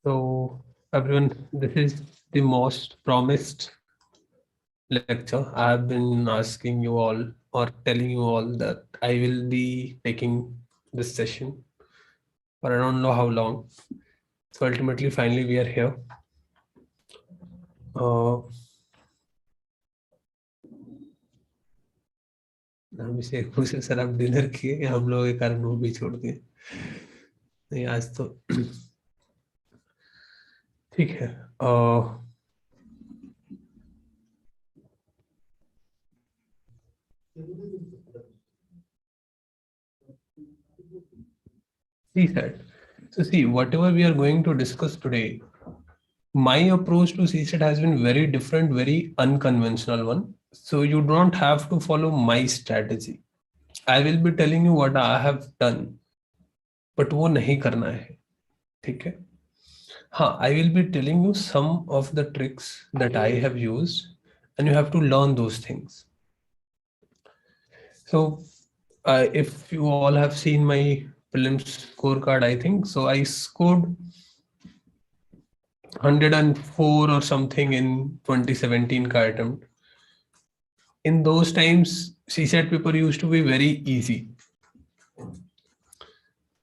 So, everyone, this is the most promised lecture. I have been asking you all or telling you all that I will be taking this session for I don't know how long. So, ultimately, finally, we are here. Uh, अभी शेख से sir आप dinner किए हम लोगों के कारण वो भी छोड़ दिए नहीं आज तो ठीक है see that so see whatever we are going to discuss today, my approach to CSET has been very different, very unconventional one. So you don't have to follow my strategy. I will be telling you what I have done, but वो नहीं करना है, ठीक है? हाँ, I will be telling you some of the tricks that I have used, and you have to learn those things. So, if you all have seen my prelims scorecard, I think so. I scored 104 or something in 2017 ka attempt. In those times, CSAT paper used to be very easy.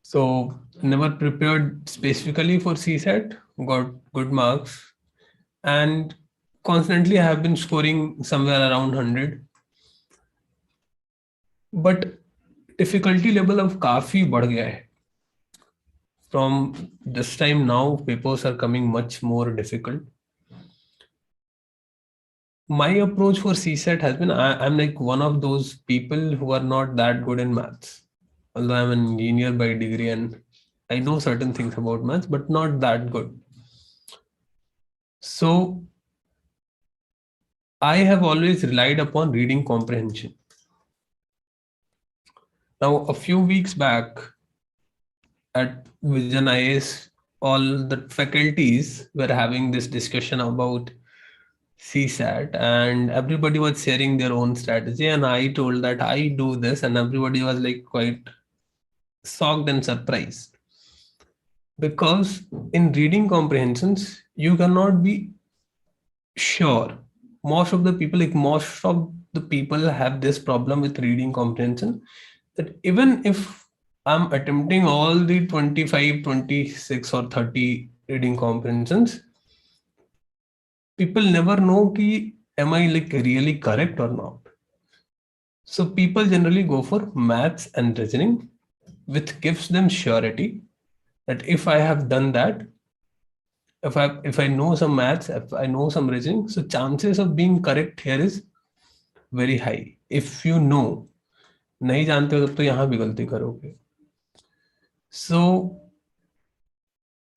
So never prepared specifically for CSAT, got good marks, and constantly I have been scoring somewhere around 100. But difficulty level of काफी बढ़ गया है. From this time now, papers are coming much more difficult. My approach for CSAT has been I'm like one of those people who are not that good in maths. Although I'm an engineer by degree and I know certain things about maths, but not that good. So I have always relied upon reading comprehension. Now, a few weeks back at Vision IAS, all the faculties were having this discussion about CSAT, and everybody was sharing their own strategy. And I told that I do this, and everybody was like quite shocked and surprised. Because in reading comprehensions, you cannot be sure. Most of the people have this problem with reading comprehension that even if I'm attempting all the 25, 26, or 30 reading comprehensions, people never know ki am I like really correct or not. So people generally go for maths and reasoning, which gives them surety that if I have done that, if I know some maths, if I know some reasoning, so chances of being correct here is very high. If you know, नहीं जानते हो तब तो यहाँ भी गलती करोगे. So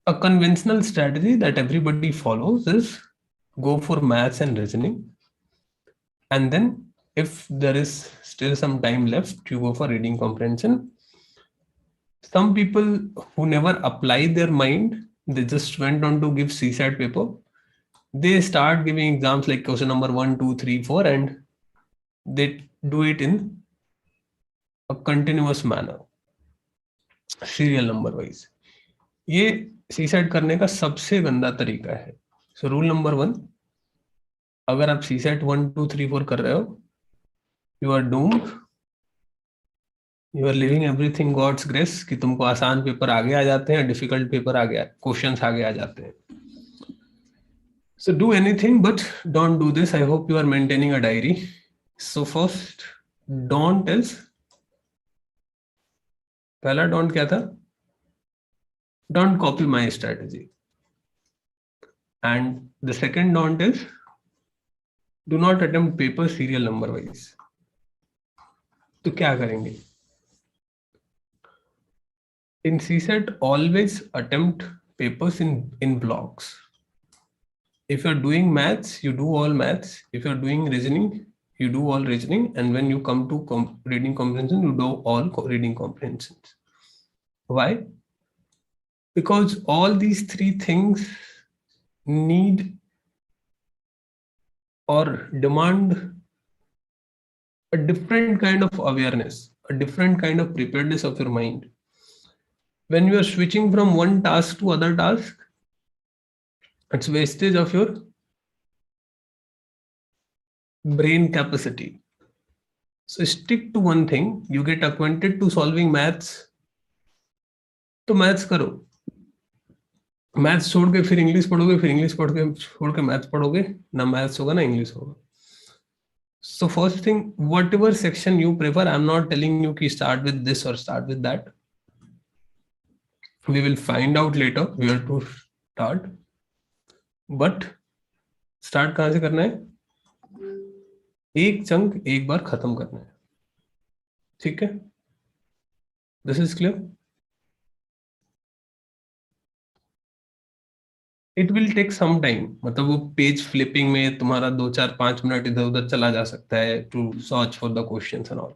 a conventional strategy that everybody follows is go for maths and reasoning, and then if there is still some time left, you go for reading comprehension. Some people who never applied their mind, they just went on to give CSAT paper. They start giving exams like question number 1, 2, 3, 4, and they do it in a continuous manner, serial number wise. ये CSAT करने का सबसे गंदा तरीका है. So rule number 1, अगर आप CSAT 1, 2, 3, 4 कर रहे हो, you are doomed. You are living everything God's grace कि तुमको आसान पेपर आगे आ जाते हैं, डिफिकल्ट पेपर आगे क्वेश्चंस आगे आ जाते हैं. So do anything, but don't do this. I hope you are maintaining a diary. So first, don't is, पहला don't क्या था? Don't copy my strategy. And the second don't is, do not attempt paper serial number wise. तो क्या करेंगे? In CSET, always attempt papers in blocks. If you're doing maths, you do all maths. If you're doing reasoning, you do all reasoning. And when you come to reading comprehension, you do all reading comprehensions. Why? Because all these three things need or demand a different kind of awareness, a different kind of preparedness of your mind. When you are switching from one task to other task, It's wastage of your brain capacity. So stick to one thing. You get acquainted to solving maths, तो maths करो. Maths छोड़ के फिर English पढ़ोगे, फिर English पढ़ के छोड़ के मैथ्स पढ़ोगे, ना मैथ्स होगा ना इंग्लिश होगा. So first thing, whatever section you prefer, I'm not telling you कि start with this or start with that. We will find out later where to start. But start कहाँ से करना है? एक चंक एक बार खत्म करना है. ठीक है? This is clear? It will take some time. मतलब वो पेज फ्लिपिंग में तुम्हारा 2 4 5 मिनट इधर उधर चला जा सकता है to search for the questions and all.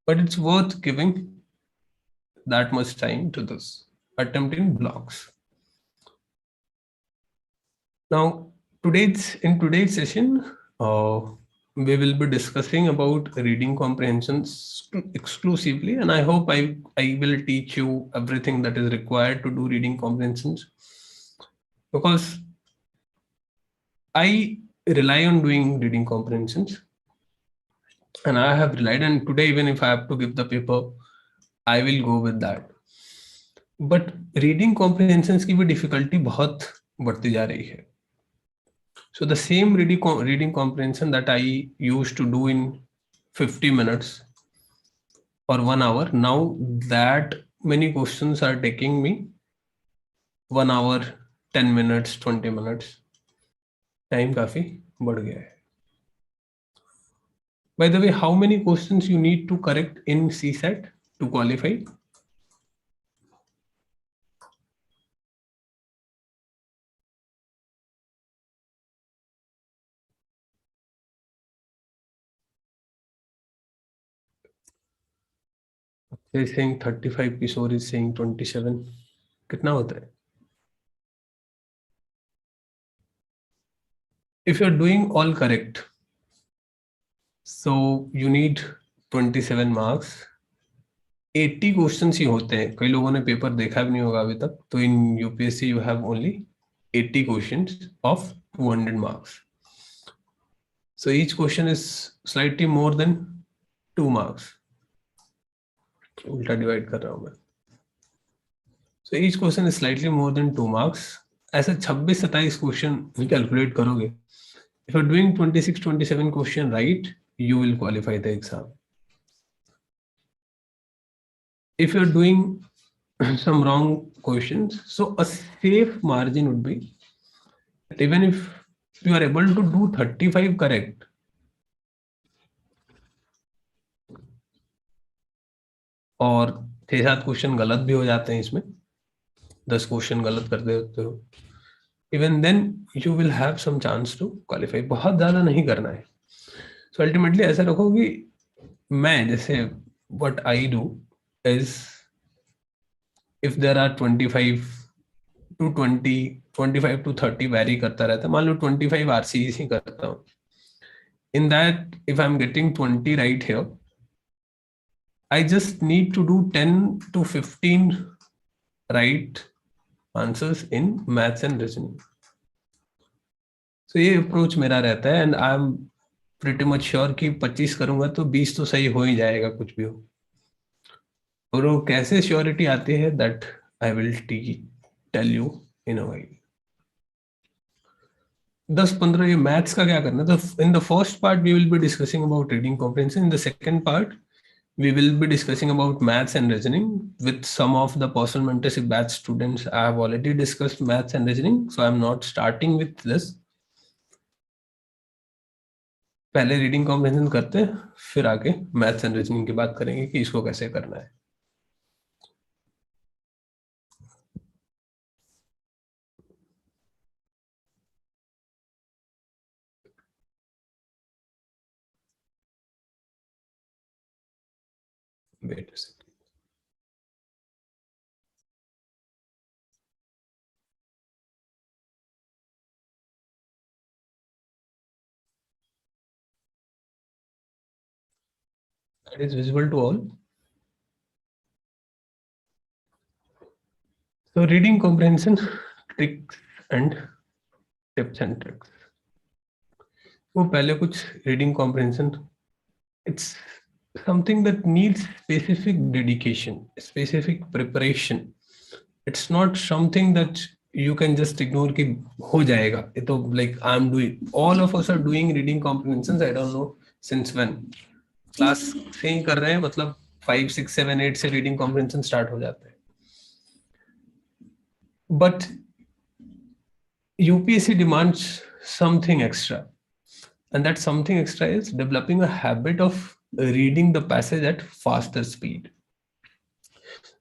But it's worth giving that much time to this attempt in blocks. Now, in today's session, we will be discussing about reading comprehensions exclusively, and I hope I will teach you everything that is required to do reading comprehensions, because I rely on doing reading comprehensions, and I have relied, and today even if I have to give the paper, I will go with that. But reading comprehensions की भी difficulty बहुत बढ़ती जा रही है. So the same reading comprehension that I used to do in 50 minutes or 1 hour, now that many questions are taking me 1 hour, 10 minutes, 20 minutes. Time काफी बढ़ गया है. By the way, how many questions you need to correct in CSAT to qualify? Is saying 35, Kishore is saying 27. कितना होता है? If you're doing all correct, so you need 27 marks. 80 questions ही होते हैं. कई लोगों ने पेपर देखा भी नहीं होगा अभी तक. तो इन UPSC you have only 80 questions of 200 marks. So each question is slightly more than 2 marks. उल्टा डिवाइड कर रहा हूं मैं. So each question is slightly more than 2 marks. ऐसे 26-27 क्वेश्चन कैलकुलेट करोगे. If you're doing 26-27 question right, you will qualify the exam. If you're doing some wrong questions, so a safe margin would be that even if you are able to do 35 correct, और 6-7 question गलत भी हो जाते हैं इसमें, 10 question गलत कर देते हो, even then you will have some chance to qualify. बहुत ज्यादा नहीं करना है. सो अल्टीमेटली ऐसा रखो कि मैं जैसे what I do is, if there are 25 to 20, 25 to 30 vary करता रहता है. मान लो 25 आरसीईस ही करता हूँ. In that, if I'm getting 20 right here, I just need to do 10 to 15 right answers in maths and reasoning. So ये अप्रोच मेरा रहता है, and I am pretty much sure कि 25 करूंगा तो 20 तो सही हो ही जाएगा कुछ भी हो. और वो कैसे श्योरिटी आती है, that I will tell you in a while. 10-15 ये मैथ्स का क्या करना है. तो in the first part we will be discussing about reading comprehension. In the second part we will be discussing about maths and reasoning with some of the personal mentorship batch students. I have already discussed maths and reasoning, so I'm not starting with this. पहले reading comprehension करते हैं, फिर आगे maths and reasoning की बात करेंगे कि इसको कैसे करना है. Wait a second. That is visible to all. So reading comprehension tricks and tips and tricks. वो पहले कुछ reading comprehension, it's something that needs specific dedication, specific preparation. It's not something that you can just ignore कि हो जाएगा ये तो, like I'm doing, all of us are doing reading comprehensions, I don't know since when, class से ही कर रहे हैं, मतलब 5 6 7 8 से रीडिंग कॉम्प्रिहेंशन स्टार्ट हो जाते हैं। But UPSC demands something extra, and that something extra is developing a habit of reading the passage at faster speed.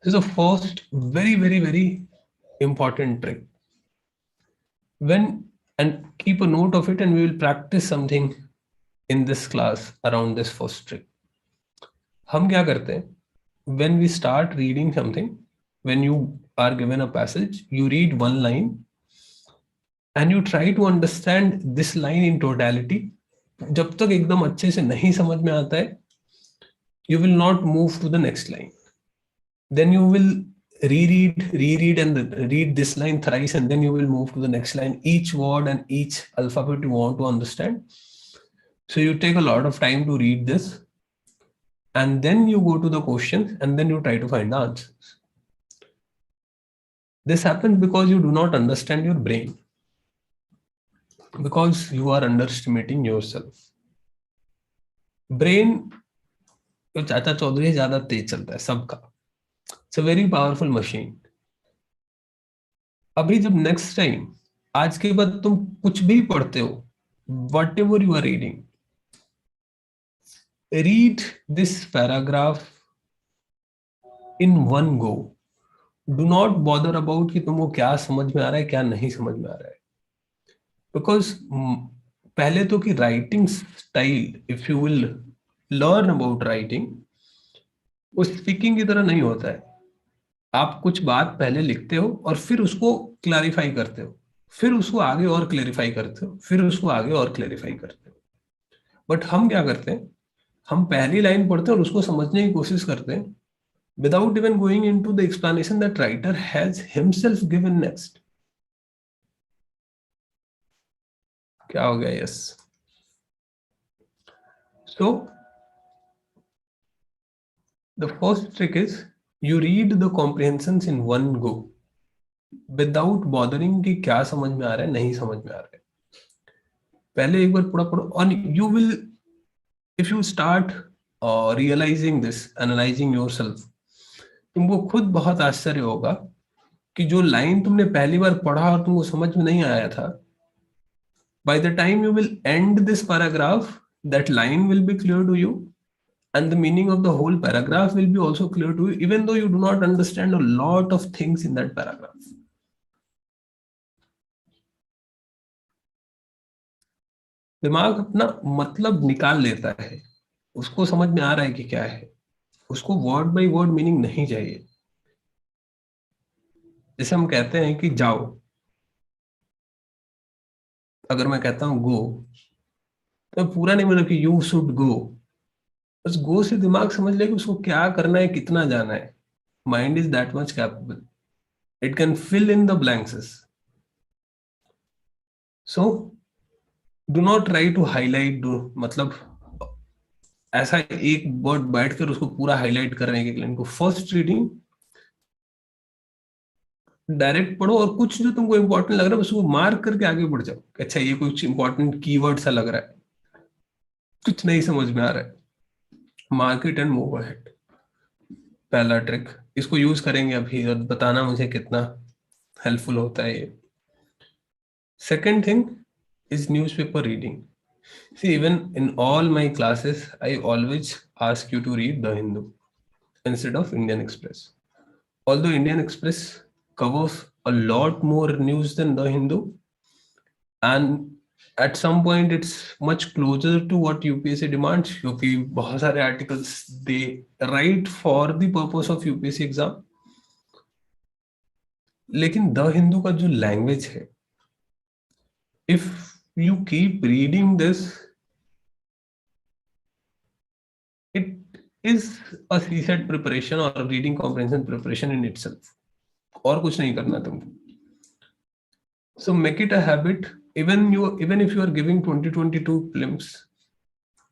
This is the first very important trick. When, and keep a note of it, and we will practice something in this class around this first trick. हम क्या करते हैं, when we start reading something, when you are given a passage, you read one line and you try to understand this line in totality. जब तक एकदम अच्छे से नहीं समझ में आता है, you will not move to the next line. Then you will reread and read this line thrice, and then you will move to the next line, each word and each alphabet you want to understand. So you take a lot of time to read this, and then you go to the questions, and then you try to find the answers. This happens because you do not understand your brain, because you are underestimating yourself. Brain तो चाचा चौधरी ज्यादा तेज चलता है सबका, it's a very powerful machine. अभी जब next time, आज के बाद तुम कुछ भी पढ़ते हो, whatever you are reading, read this paragraph in one go. Do not bother about कि तुमको क्या समझ में आ रहा है, क्या नहीं समझ में आ रहा है, बिकॉज पहले तो कि writing style, if you will learn about writing, वो स्पीकिंग की तरह नहीं होता है। आप कुछ बात पहले लिखते हो और फिर उसको क्लैरिफाई करते हो, फिर उसको आगे और क्लैरिफाई करते हो, फिर उसको आगे और क्लैरिफाई करते हो। बट हम क्या करते हैं, हम पहली लाइन पढ़ते हैं और उसको समझने की कोशिश करते हैं, without even going into the explanation that writer has himself given next. क्या हो गया? Yes. So the first trick is you read the comprehensions in one go without bothering कि क्या समझ में आ रहा है, नहीं समझ में आ रहा है। पहले एक बार पूरा पढ़ो, और you will, if you start realizing this, analyzing yourself, तुमको खुद बहुत आश्चर्य होगा कि जो लाइन तुमने पहली बार पढ़ा और तुमको समझ में नहीं आया था, by the time you will end this paragraph, that line will be clear to you, and the meaning of the whole paragraph will be also clear to you, even though you do not understand a lot of things in that paragraph. दिमाग अपना मतलब निकाल लेता है, उसको समझ में आ रहा है कि क्या है, उसको वर्ड बाय वर्ड मीनिंग नहीं चाहिए। जैसे हम कहते हैं कि जाओ, अगर मैं कहता हूं गो, तो पूरा नहीं, मतलब कि यू शुड गो, बस गो से दिमाग समझ ले कि उसको क्या करना है, कितना जाना है। Mind is that much capable, it can fill in the blanks. So do not try to highlight, do मतलब ऐसा एक वर्ड बैठकर उसको पूरा हाईलाइट करने के लिए, फर्स्ट रीडिंग डायरेक्ट पढ़ो, और कुछ जो तुमको इंपॉर्टेंट लग रहा है बस वो मार्क करके आगे बढ़ जाओ। अच्छा, ये कुछ इंपॉर्टेंट कीवर्ड सा लग रहा है, कुछ नहीं समझ में आ रहा है, mark it and move ahead. पहला ट्रिक, इसको यूज करेंगे अभी और बताना मुझे कितना हेल्पफुल होता है ये। Second thing is newspaper reading. See, even in all my classes, I always ask you to read The Hindu instead of Indian Express. Although Indian Express covers a lot more news than The Hindu, and at some point it's much closer to what UPSC demands, क्योंकि बहुत सारे articles they write for the purpose of UPSC exam. लेकिन the Hindu का जो language है, if you keep reading this, it is a CSAT preparation और reading comprehension preparation in itself. और कुछ नहीं करना तुमको। So make it a habit. Even if you are giving 2022 prelims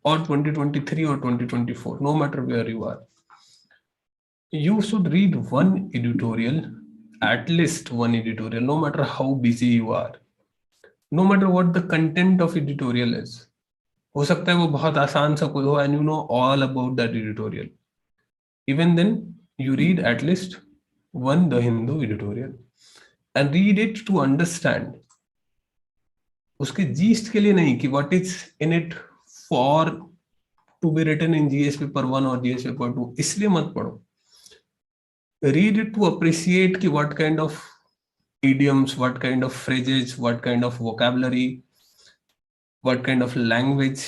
or 2023 or 2024, no matter where you are, you should read one editorial, at least one editorial, no matter how busy you are, no matter what the content of editorial is. हो सकता है वो बहुत आसान सा कोई हो and you know all about that editorial. Even then, you read at least one The Hindu editorial and read it to understand. उसके जीस्ट के लिए नहीं कि what is in it for to be written in GS paper 1 or GS paper 2, इसलिए मत पढ़ो. Read it to appreciate कि what kind of idioms, what kind of phrases, what kind of vocabulary, what kind of language,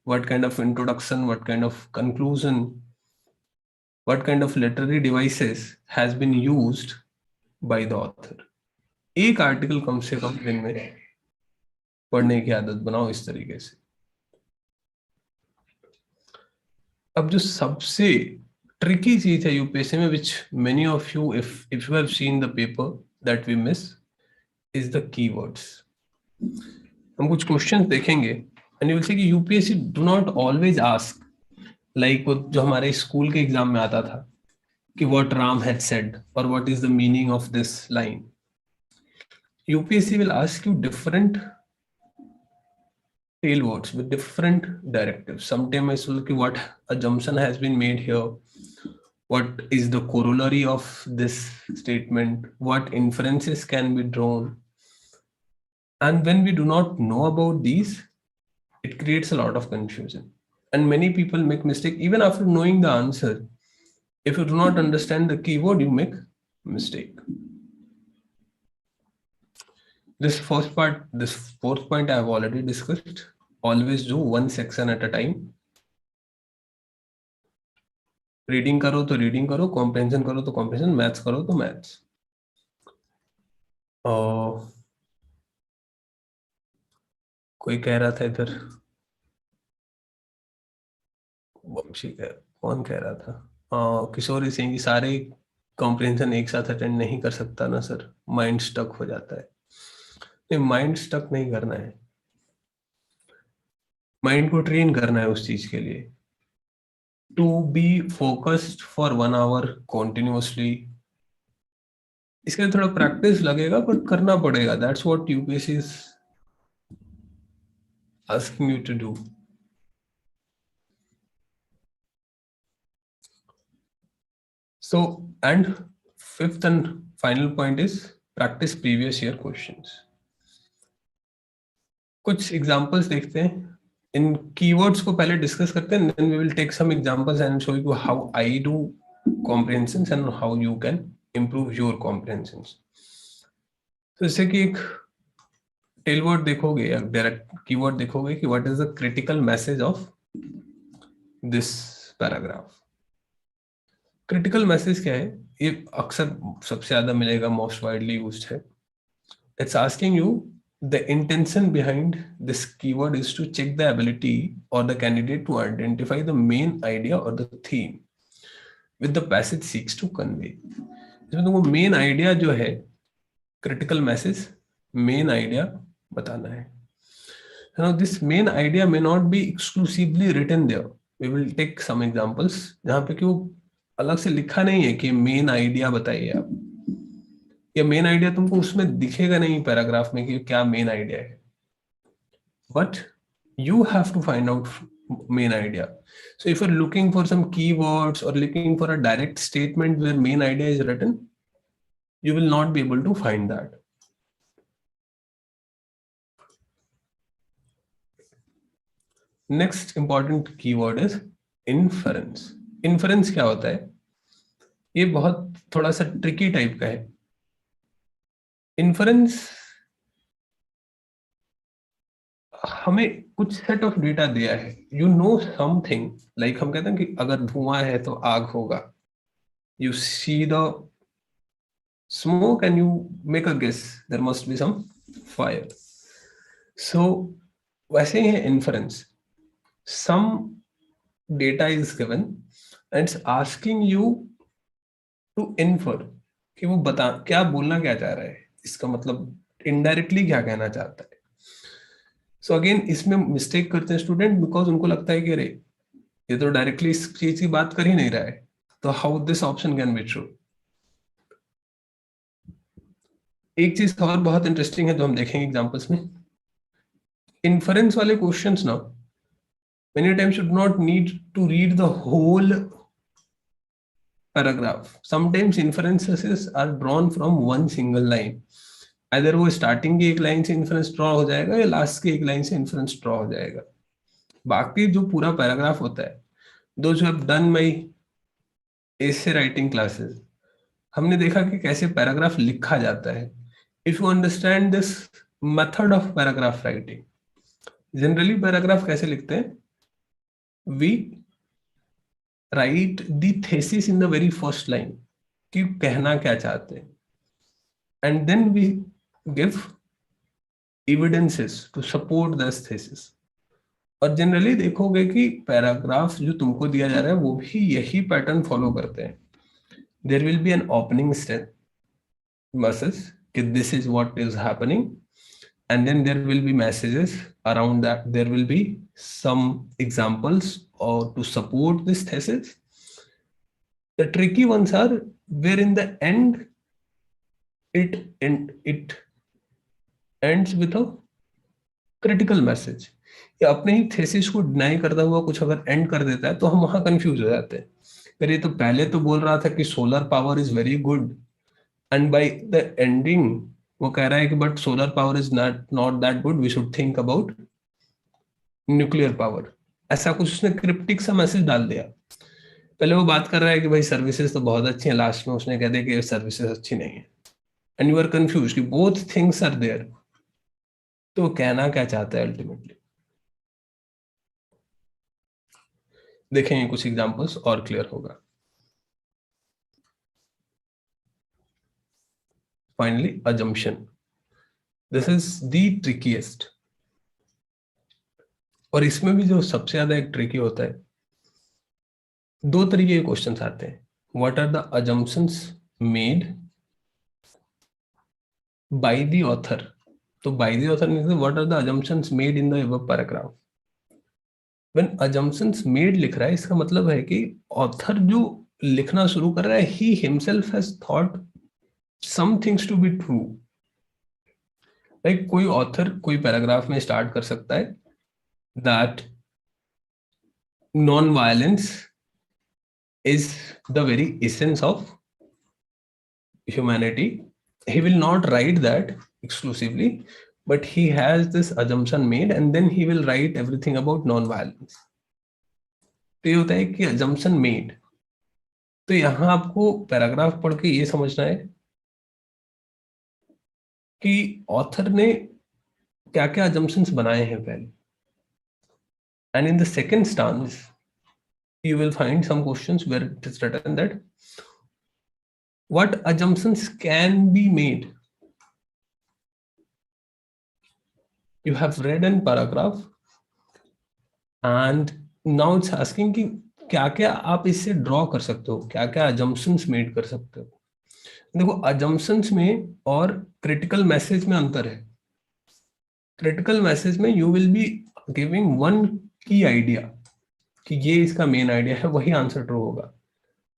what kind of introduction, what kind of conclusion, what kind of literary devices has been used by the author. एक article कम से कम दिन में पढ़ने की आदत बनाओ इस तरीके से. अब जो सबसे ट्रिकी चीज है यूपीएससी में, which many of you if you have seen the paper that we miss, is the keywords. हम कुछ क्वेश्चंस देखेंगे एंड यू विल सी कि UPSC do not always ask like जो हमारे स्कूल के एग्जाम में आता था कि व्हाट राम हैड सेड और what is the meaning of this line. UPSC will ask you different tail words with different directives. Sometimes I will what assumption has been made here, what is the corollary of this statement, what inferences can be drawn. And when we do not know about these, it creates a lot of confusion. And many people make mistake even after knowing the answer. If you do not understand the keyword, you make mistake. This first part, this fourth point I have already discussed. Always do one section at a time. Reading करो तो reading करो, comprehension करो तो comprehension, maths करो तो maths. कोई कह रहा था इधर, वंशी कौन कह रहा था, किशोरी सिंह जी, सारे कॉम्प्रेंशन एक साथ अटेंड नहीं कर सकता ना सर, माइंड स्टक हो जाता है. नहीं, माइंड स्टक नहीं करना है, माइंड को ट्रेन करना है उस चीज के लिए. To be focused for 1 hour continuously, इसके लिए थोड़ा प्रैक्टिस लगेगा बट करना पड़ेगा. That's what UPSC is asking you to do. So, and fifth and final point is practice previous year questions. कुछ एग्जांपल्स देखते हैं. इन कीवर्ड्स को पहले डिस्कस करते हैं, then we will take some examples and show you how I do comprehensions and how you can improve your comprehensions. तो जैसे कि एक टेल वर्ड देखोगे या डायरेक्ट कीवर्ड देखोगे कि what is the critical message of this paragraph. Critical message क्या है, ये अक्सर सबसे ज्यादा मिलेगा, मोस्ट वाइडली यूज्ड है. It's asking you the intention behind this keyword is to check the ability or the candidate to identify the main idea or the theme with the passage seeks to convey. इसमें तुमको main idea जो है, critical message main idea बताना है. Now this main idea may not be exclusively written there. We will take some examples जहाँ पे कि वो अलग से लिखा नहीं है कि मेन आइडिया बताइए आप, या मेन आइडिया तुमको उसमें दिखेगा नहीं पैराग्राफ में कि क्या मेन आइडिया है, but you have to find out main idea. So if you're looking for some keywords or looking for a direct statement where main idea is written, you will not be able to find that. Next important keyword is inference. Inference क्या होता है, ये बहुत थोड़ा सा tricky type का है. Inference हमें कुछ सेट ऑफ डेटा दिया है, यू नो समथिंग, लाइक हम कहते हैं कि अगर धुआं है तो आग होगा. You see the smoke and you make a guess there must be some fire. So वैसे ही है inference. Some data is given and it's asking you to infer कि वो बता क्या बोलना क्या चाह रहा है, इसका मतलब इनडायरेक्टली क्या कहना चाहता है. सो अगेन इसमें मिस्टेक करते हैं स्टूडेंट, बिकॉज उनको लगता है कि अरे ये तो डायरेक्टली इस चीज की बात कर ही नहीं रहा है, तो how this option can be true. एक चीज और बहुत इंटरेस्टिंग है जो हम देखेंगे एग्जांपल्स में. इन्फरेंस वाले क्वेश्चंस ना many times you do not need to read the whole paragraph. Sometimes inferences are drawn from one single line. Either वो स्टार्टिंग की एक लाइन से इन्फरेंस ड्रॉ हो जाएगा या लास्ट की एक लाइन से इन्फरेंस ड्रॉ हो जाएगा. बाकी जो पूरा पैराग्राफ होता है, those who have done my essay writing classes, हमने देखा कि कैसे पैराग्राफ लिखा जाता है. If you understand this method of paragraph writing, generally paragraph कैसे लिखते हैं, we write the thesis in the very first line कि कहना क्या चाहते हैं, and then we give evidences to support this thesis. और जनरली देखोगे कि पैराग्राफ जो तुमको दिया जा रहा है वो भी यही पैटर्न फॉलो करते हैं. There will be an opening message कि this is what is happening, and then there will be messages around that. There will be some examples or to support this thesis. The tricky ones are where in the end it ends with a critical message. या अपने ही thesis को deny करता हुआ कुछ अगर and कर देता है तो हम वहां कंफ्यूज हो जाते हैं. अगर ये तो पहले तो बोल रहा था कि solar power is very good, and by the ending वो कह रहा है कि but solar power is not that good, we should think about nuclear power. ऐसा कुछ उसने क्रिप्टिक सा मैसेज डाल दिया. पहले वो बात कर रहा है कि भाई सर्विसेज तो बहुत अच्छी है, लास्ट में उसने कह दिया कि सर्विसेज अच्छी नहीं है, एंड यू आर कंफ्यूज कि बोथ थिंग्स आर देयर. तो कहना क्या चाहता है अल्टीमेटली. देखेंगे कुछ एग्जांपल्स और क्लियर होगा. Finally assumption. This is the ट्रिकीएस्ट. और इसमें भी जो सबसे ज्यादा एक ट्रिकी होता है, दो तरीके के क्वेश्चंस आते हैं. What are the assumptions made by the author. तो by the author means what are the assumptions made in the above paragraph. When assumptions made लिख रहा है, इसका मतलब है कि ऑथर जो लिखना शुरू कर रहा है, he himself has thought some things to be true. Like कोई ऑथर कोई पैराग्राफ में स्टार्ट कर सकता है that non violence is the very essence of humanity. He will not write that exclusively, but he has this assumption made, and then he will write everything about non-violence. तो ये होता है कि assumption made. तो यहां आपको paragraph पढ़ के ये समझना है कि ऑथर ने क्या क्या assumptions बनाए हैं पहले. And in the second stance, you will find some questions where it is written that what assumptions can be made. You have read an paragraph and now it's asking कि क्या क्या आप इससे ड्रॉ कर सकते हो, क्या क्या assumptions मेड कर सकते हो. देखो assumptions में और critical message में अंतर है. critical message में you will be giving one key idea कि ये इसका मेन आइडिया है, वही आंसर ट्रू होगा.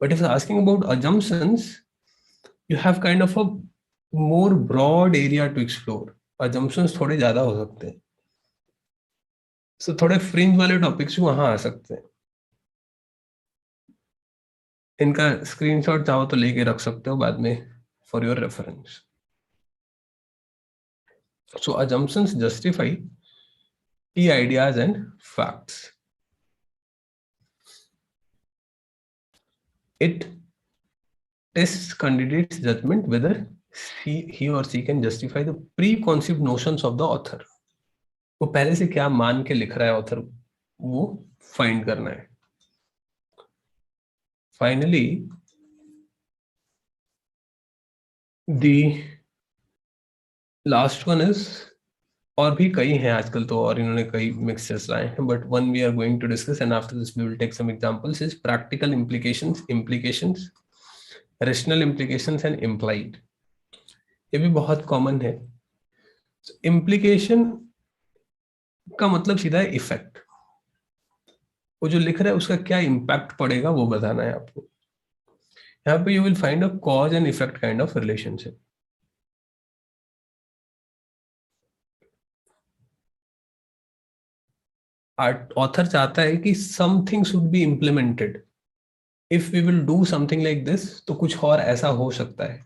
But if asking about assumptions, you have kind of a more broad area to explore. assumptions थोड़े ज्यादा हो सकते हैं. सो थोड़े फ्रिंज वाले टॉपिक्स वहां आ सकते हैं. इनका स्क्रीनशॉट चाहो तो लेके रख सकते हो बाद में for your reference. So assumptions justify key ideas and facts. It tests candidate's judgment whether he or she can justify the preconceived notions of the author. वो पहले से क्या मान के लिख रहा है ऑथर, वो फाइंड करना है. Finally the last one is, और भी कई हैं आजकल तो, और इन्होंने कई मिक्सचर्स लाए हैं, but one we are going to discuss and after this we will take some examples is practical implications, rational implications and implied. ये भी बहुत कॉमन है. इम्प्लीकेशन का मतलब सीधा है इफेक्ट। वो जो लिख रहा है उसका क्या इम्पैक्ट पड़ेगा वो बताना है आपको। यहाँ पे you will find a cause and effect kind of relationship. आर्ट ऑथर चाहता है कि something should be implemented, if we will do something like this तो कुछ और ऐसा हो सकता है।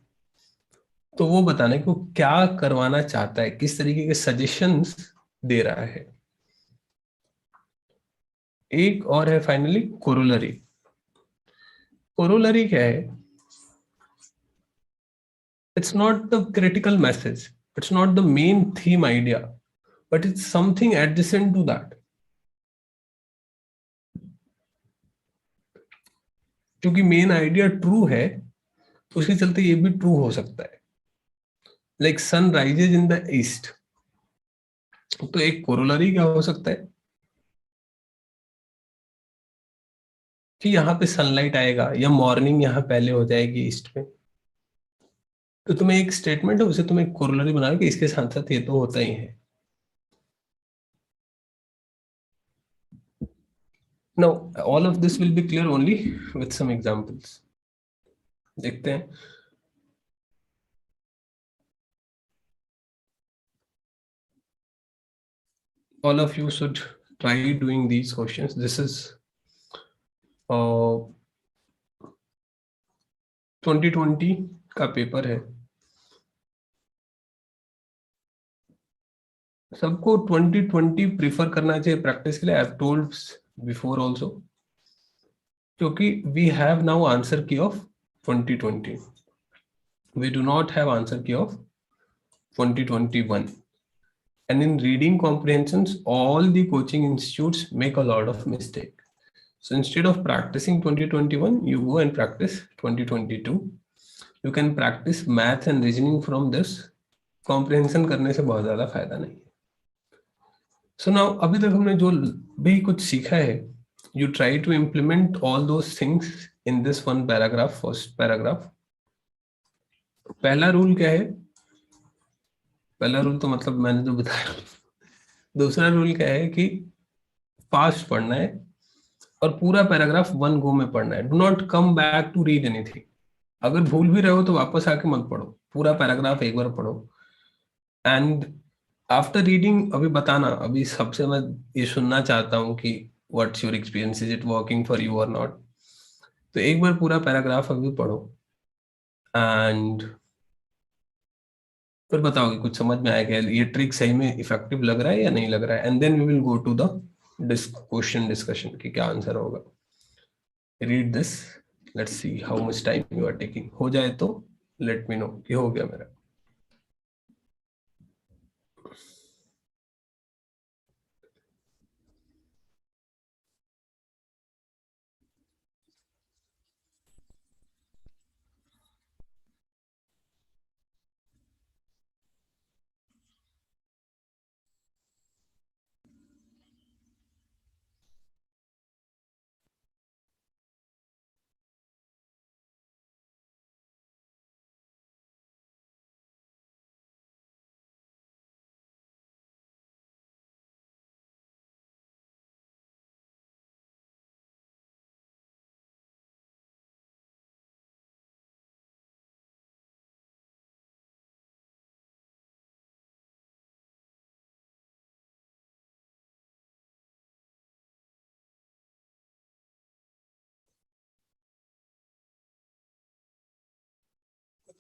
तो वो बताना है कि वो क्या करवाना चाहता है, किस तरीके के सजेशंस दे रहा है। एक और है फाइनली कोरोलरी। कोरोलरी क्या है? It's not the critical message, it's not the main theme idea, but it's something adjacent to that. क्योंकि मेन आइडिया ट्रू है, तो उसके चलते ये भी ट्रू हो सकता है। Like sun rises in the east, तो एक कोरोलरी क्या हो सकता है कि यहाँ पे सनलाइट आएगा या मॉर्निंग यहाँ पहले हो जाएगी ईस्ट में। तो तुम्हें एक स्टेटमेंट है, उसे तुम्हें एक कोरोलरी बना के इसके साथ साथ ये तो होता ही है। Now, all of this will be clear only with some examples. देखते हैं। All of you should try doing these questions. This is 2020 का पेपर है। सबको 2020 प्रीफर करना चाहिए प्रैक्टिस के लिए। I have told before also, क्योंकि we have now answer key of 2020, we do not have answer key of 2021. And in reading comprehensions, all the coaching institutes make a lot of mistake. So instead of practicing 2021, you go and practice 2022. You can practice math and reasoning from this. Comprehension करने से बहुत ज्यादा फायदा नहीं है। So now अभी तक हमने जो भी कुछ सीखा है, you try to implement all those things in this one paragraph, first paragraph. पहला रूल क्या है? पहला रूल तो मतलब मैंने जो बताया। दूसरा रूल क्या है कि फास्ट पढ़ना है और पूरा पैराग्राफ वन गो में पढ़ना है। Do not come back to read anything. अगर भूल भी रहे हो तो वापस आके मत पढ़ो, पूरा पैराग्राफ एक बार पढ़ो। एंड आफ्टर रीडिंग अभी बताना, अभी सबसे मैं ये सुनना चाहता हूँ कि what's your experience, is it working for you और नॉट। तो एक बार पूरा पैराग्राफ अभी पढ़ो एंड फिर बताओ कि कुछ समझ में आया क्या, ये ट्रिक सही में इफेक्टिव लग रहा है या नहीं लग रहा है। And then we will go to the question discussion कि क्या आंसर होगा। Read this, let's see how much time you are taking. हो जाए तो लेट मी नो कि हो गया मेरा।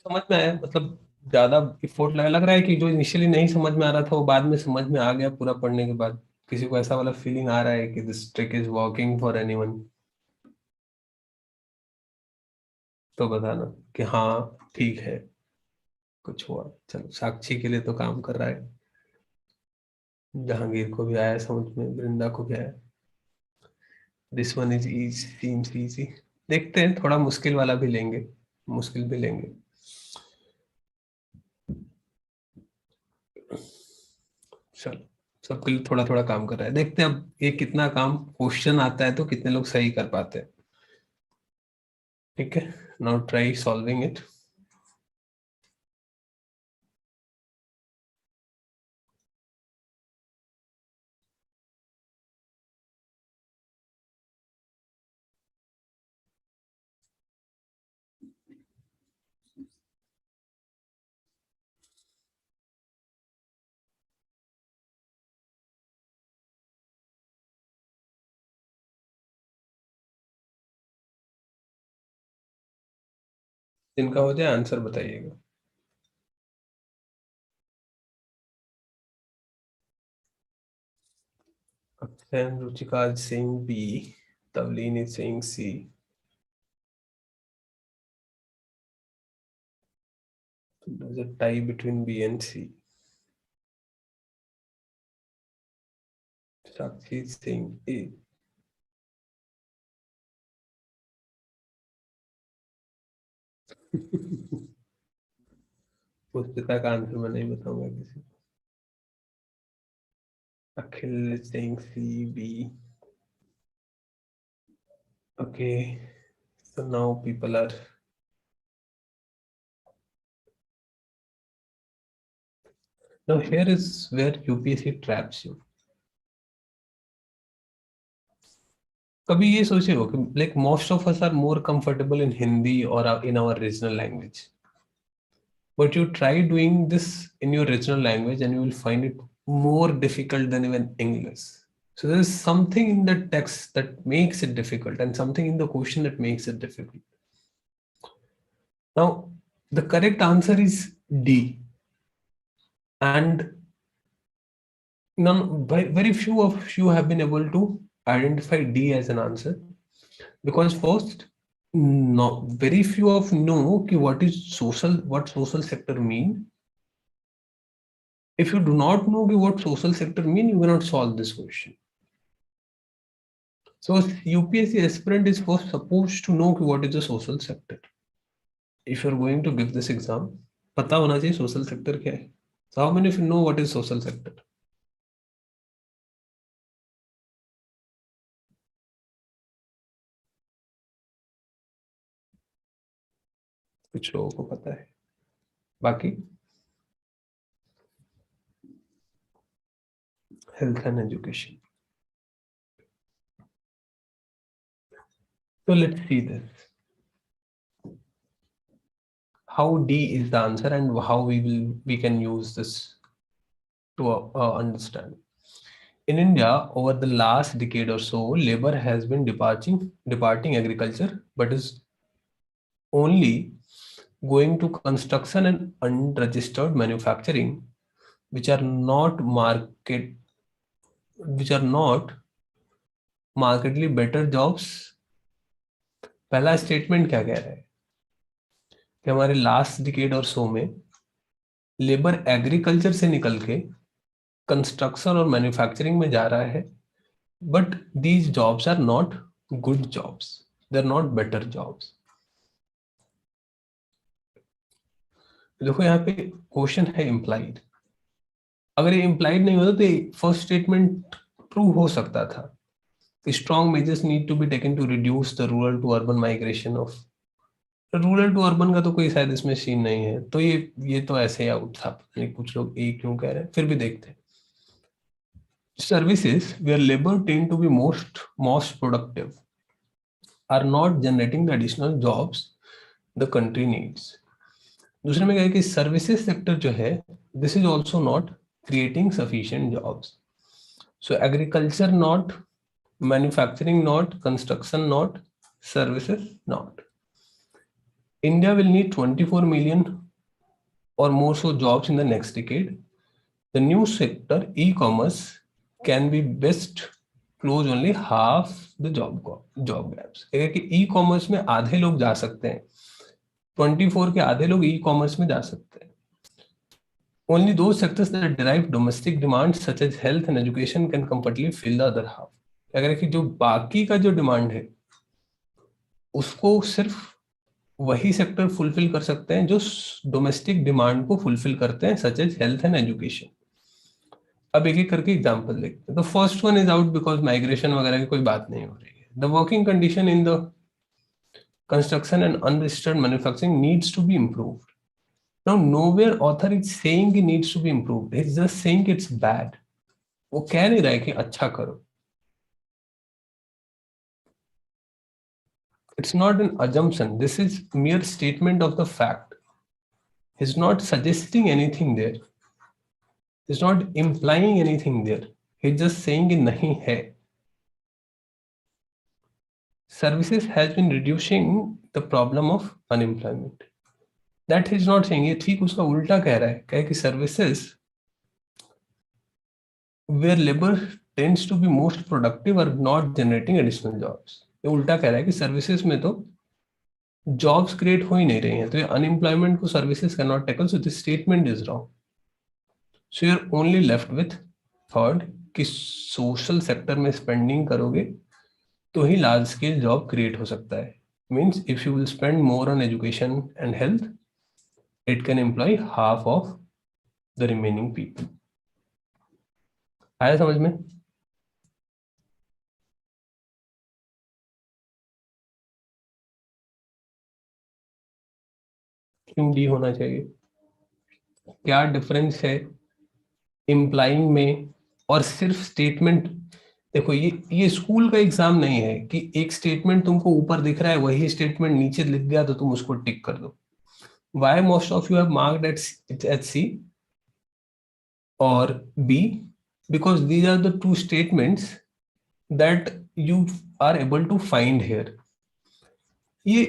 समझ में आया, मतलब ज्यादा इफोर्ट लग रहा है कि जो इनिशियली नहीं समझ में आ रहा था वो बाद में समझ में आ गया पूरा पढ़ने के बाद। किसी को ऐसा वाला फीलिंग आ रहा है कि this trick is working for anyone, तो बताना कि हाँ ठीक है, कुछ हुआ। चलो, साक्षी के लिए तो काम कर रहा है, जहांगीर को भी आया समझ में, वृंदा को भी आया। This one is is seems easy. देखते हैं, थोड़ा मुश्किल वाला भी लेंगे, मुश्किल भी लेंगे। चलो, सबके लिए थोड़ा थोड़ा काम कर रहा है, देखते हैं अब ये कितना काम क्वेश्चन आता है तो कितने लोग सही कर पाते हैं। ठीक है, नाउ ट्राई सॉल्विंग इट। जिनका हो जाए आंसर बताइएगा। Akshay and Ruchika is saying B. Tavleen is saying C. There's a tie between B and C. Sakshi is saying A. Pushpita का आंसर मैं नहीं बताऊंगा किसी को। Akhil is saying C, B. Okay. So now people are. Now here is where UPSC traps you. कभी ये सोचे हो कि like most of us are more comfortable in Hindi or in our regional language. But you try doing this in your regional language and you will find it more difficult than even English. So there is something in the text that makes it difficult and something in the question that makes it difficult. Now, the correct answer is D. And very few of you have been able to identify D as an answer because first, no, very few of know what social sector mean. If you do not know what social sector mean, you cannot solve this question. So UPSC aspirant is first supposed to know what is the social sector. If you are going to give this exam, पता होना चाहिए social sector क्या है. So how many of you know what is social sector? कुछ लोगों को पता है, बाकी health and education. So let's see this. How D is the answer and how we can use this to understand. In India, over the last decade or so, labor has been departing agriculture, but is only going to construction and unregistered manufacturing, which are not markedly better jobs. पहला statement क्या कह रहा है कि हमारे last decade और सो में labour agriculture से निकल के कंस्ट्रक्शन और मैन्युफैक्चरिंग में जा रहा है, but these jobs are not good jobs, they are not better jobs. देखो यहाँ पे क्वेश्चन है इम्प्लाइड. अगर ये इम्प्लाइड नहीं होता तो फर्स्ट स्टेटमेंट ट्रू हो सकता था. Strong measures need to be taken to reduce the rural to urban migration of. Rural to urban का तो कोई शायद इसमें सीन नहीं है, तो ये तो ऐसे ही आउट था. कुछ लोग ए क्यों कह रहे हैं, फिर भी देखते हैं. Services where labor tend to be most productive are not generating the additional jobs the country needs. दूसरे में क्या है कि सर्विसेज सेक्टर जो है, this is also not creating sufficient jobs. So agriculture not, manufacturing not, construction not, services not. India will need 24 million or more so jobs in the next decade. The new sector, e-commerce, can be best close only half the job gaps. कि e commerce में आधे लोग जा सकते हैं, 24 के आधे लोग ई कॉमर्स में जा सकते हैं. Only those sectors that derive domestic demand such as health and education can completely fill the other half. अगर कि जो बाकी का जो डिमांड है उसको सिर्फ वही सेक्टर फुलफिल कर सकते हैं जो डोमेस्टिक डिमांड को फुलफिल करते हैं, such as health and education. अब एक एक करके एग्जांपल देखते हैं. The first one is out because migration वगैरह की कोई बात नहीं हो रही है. The working condition in the construction and unregistered manufacturing needs to be improved. Now, nowhere author is saying it needs to be improved. He's just saying it's bad. वो कह नहीं रहा है कि अच्छा करो. It's not an assumption. This is mere statement of the fact. He's not suggesting anything there. He's not implying anything there. He's just saying कि नहीं है. Services has been reducing the problem of unemployment. That is not saying, ये ठीक उसका उल्टा कह रहा है, कहे कि services where labour tends to be most productive are not generating additional jobs. ये उल्टा कह रहा है कि सर्विसेज में तो जॉब्स क्रिएट हो ही नहीं रही हैं, तो ये अनएम्प्लॉयमेंट को services can not tackle, so this statement is wrong. So you are only left with third, कि सोशल सेक्टर में स्पेंडिंग करोगे तो ही लार्ज स्केल जॉब क्रिएट हो सकता है। Means if you will spend more on education and health, it can employ half of the remaining people. आया समझ में? क्यों डी होना चाहिए? क्या डिफरेंस है इम्प्लाइंग में और सिर्फ स्टेटमेंट? देखो, ये स्कूल का एग्जाम नहीं है कि एक स्टेटमेंट तुमको ऊपर दिख रहा है, वही स्टेटमेंट नीचे लिख गया तो तुम उसको टिक कर दो। Why most of you have marked at C और B? Because these are the two statements that you are able to find here. ये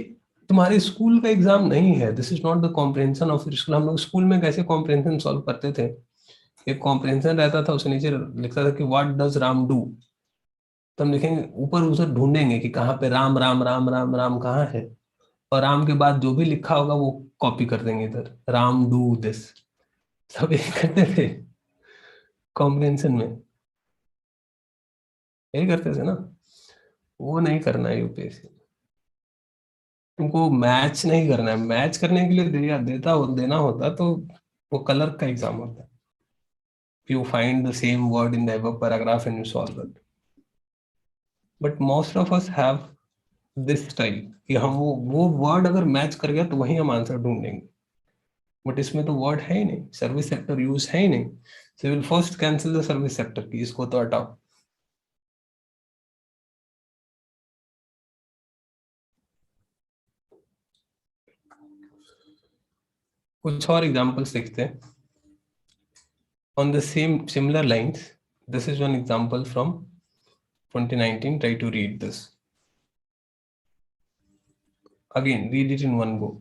तुम्हारे स्कूल का एग्जाम नहीं है, this is not the comprehension of school. हम लोग school में कैसे कॉम्प्रिहेंशन सॉल्व करते थे? एक कॉम्प्रिहेंशन रहता था, उसके नीचे लिखता था कि व्हाट डज राम डू। तो हम लिखेंगे ऊपर, उधर ढूंढेंगे कि कहाँ पे राम राम राम राम राम कहाँ है, और राम के बाद जो भी लिखा होगा वो कॉपी कर देंगे इधर, राम डू दिस। सब यही करते थे कॉम्प्रिहेंशन में, यही करते थे ना। वो नहीं करना है यूपीएससी। तुमको मैच नहीं करना है, मैच करने के लिए देना होता तो वो कलर का एग्जाम होता है। You find the same word in the above paragraph and you solve it. But most of us have this style कि हम वो वर्ड अगर मैच कर गया तो वही हम आंसर ढूंढेंगे। बट इसमें तो वर्ड है ही नहीं, सर्विस सेक्टर यूज है ही नहीं। So will first cancel the service sector की, इसको तो हटाओ। कुछ और एग्जांपल्स देखते हैं on the same similar lines. This is one example from 2019. Try to read this again, read it in one go.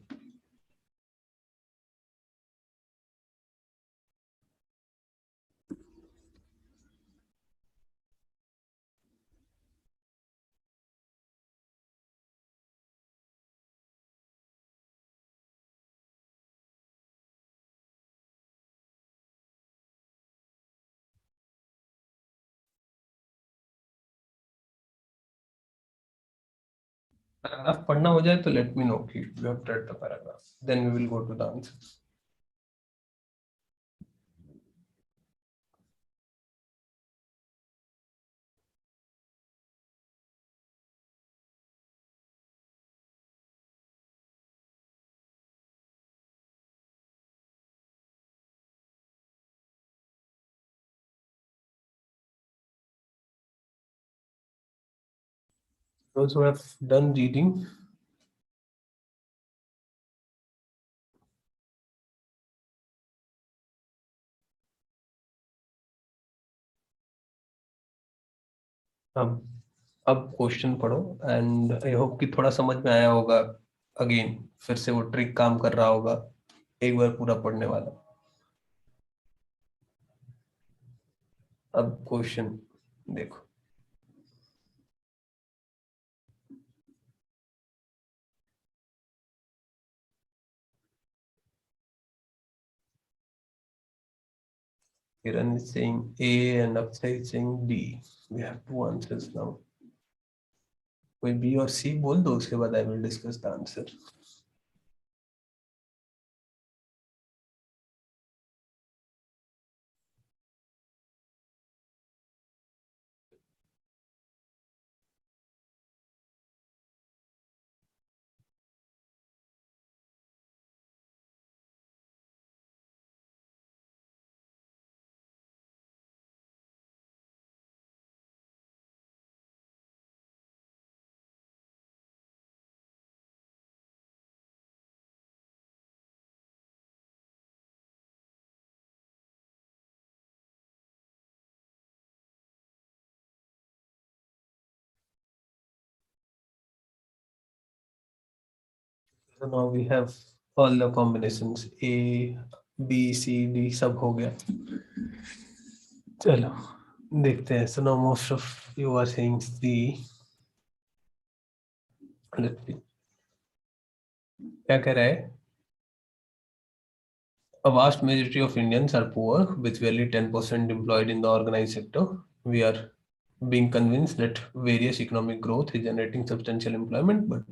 Paragraph पढ़ना हो जाए तो let me know कि you have read the paragraph, then we will go to the answers. Those who have done reading, अब question पढ़ो and I hope कि थोड़ा समझ में आया होगा। अगेन फिर से वो ट्रिक काम कर रहा होगा, एक बार पूरा पढ़ने वाला। अब क्वेश्चन देखो। Kiran is saying A and Akshay is saying D. We have two answers now. कोई बी और सी बोल दो, उसके बाद I will discuss the answer. So now we have all the combinations A B C D सब हो गया. चलो देखते हैं. So now most of you are saying C. Let's see क्या कह रहा है. A vast majority of Indians are poor, with barely 10% employed in the organized sector. We are being convinced that various economic growth is generating substantial employment, but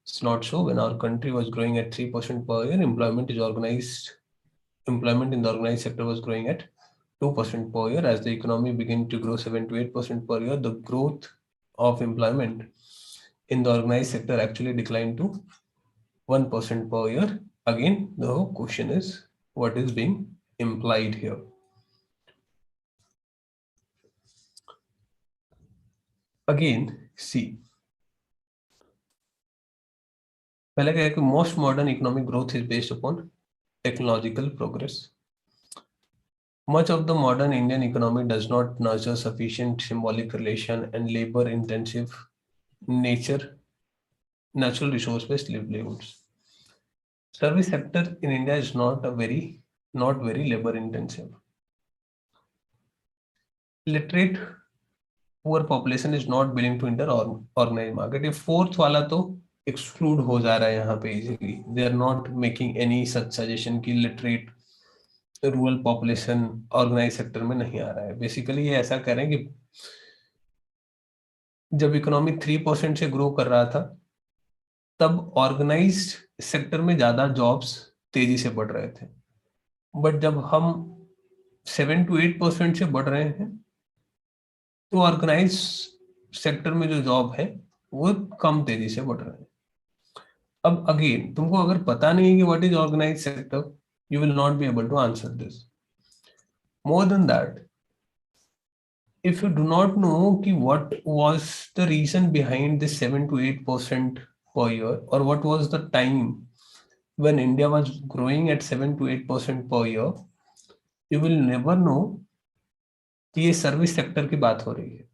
it's not so. When our country was growing at 3% per year, employment in the organized sector was growing at 2% per year. As the economy began to grow 7 to 8% per year, the growth of employment in the organized sector actually declined to 1% per year. Again, the question is what is being implied here. Again, see. पहले क्या है कि most modern economic growth is based upon technological progress. Much of the modern Indian economy does not nurture sufficient symbolic relation and labor-intensive natural resource-based livelihoods. Service sector in India is not very labor-intensive. Literate poor population is not willing to enter organized market. ये fourth वाला तो exclude हो जा रहा है यहाँ पे easily. They are not making any such suggestion कि literate rural population organise sector में नहीं आ रहा है. बेसिकली ये ऐसा कह रहे हैं कि जब इकोनॉमी 3% से ग्रो कर रहा था तब ऑर्गेनाइज्ड सेक्टर में ज्यादा जॉब्स तेजी से बढ़ रहे थे. बट जब हम 7 to 8% से बढ़ रहे हैं तो ऑर्गेनाइज सेक्टर में जो जॉब है वो कम तेजी से बढ़ रहे हैं. अब अगेन तुमको अगर पता नहीं है कि what is organise sector, you will not be able to answer this. More than that, if you do not know कि what was the reason behind this 7 to 8% per year, or what was the time when India was growing at 7 to 8% per year, you will never know कि ये service sector की बात हो रही है.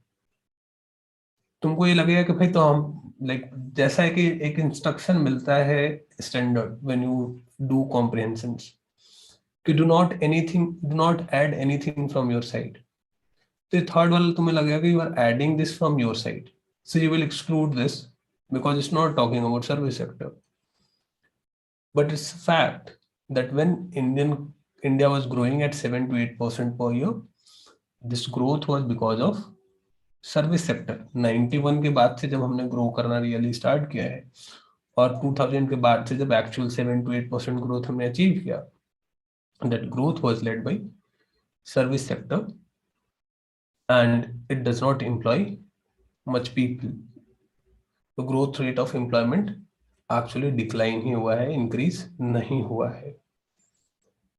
तुमको ये लगेगा कि भाई तो हम लाइक जैसा है कि एक इंस्ट्रक्शन मिलता है standard when you do comprehensions कि do not add anything from your side. तो थर्ड वाला तुम्हें लगेगा कि you are adding this from your side, so you will exclude this because it's not talking about service sector. But it's a fact that when India was growing at 7 to 8% per year, this growth was because of service sector. 91 के बाद से जब हमने grow करना really start किया है और 2000 के बाद से जब एक्चुअल 7 to 8% ग्रोथ हमने अचीव किया, that growth was led by service sector and it does not employ much people. The growth rate of employment actually decline ही हुआ है, increase नहीं हुआ है.